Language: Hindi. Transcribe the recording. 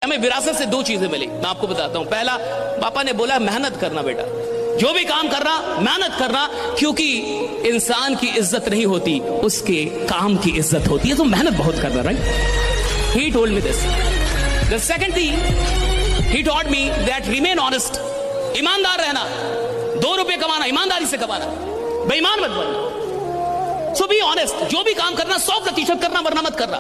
हमें विरासत से दो चीजें मिली, मैं आपको बताता हूं। पहला, पापा ने बोला मेहनत करना बेटा, जो भी काम करना मेहनत करना, क्योंकि इंसान की इज्जत नहीं होती, उसके काम की इज्जत होती है, तो मेहनत बहुत करना। Right, he told me this. The second thing he taught me that remain honest, ईमानदार रहना, 2 रुपए कमाना ईमानदारी से कमाना, बेईमान मत बनना। सो बी ऑनेस्ट, जो भी काम करना 100% करना, वरना मत करना।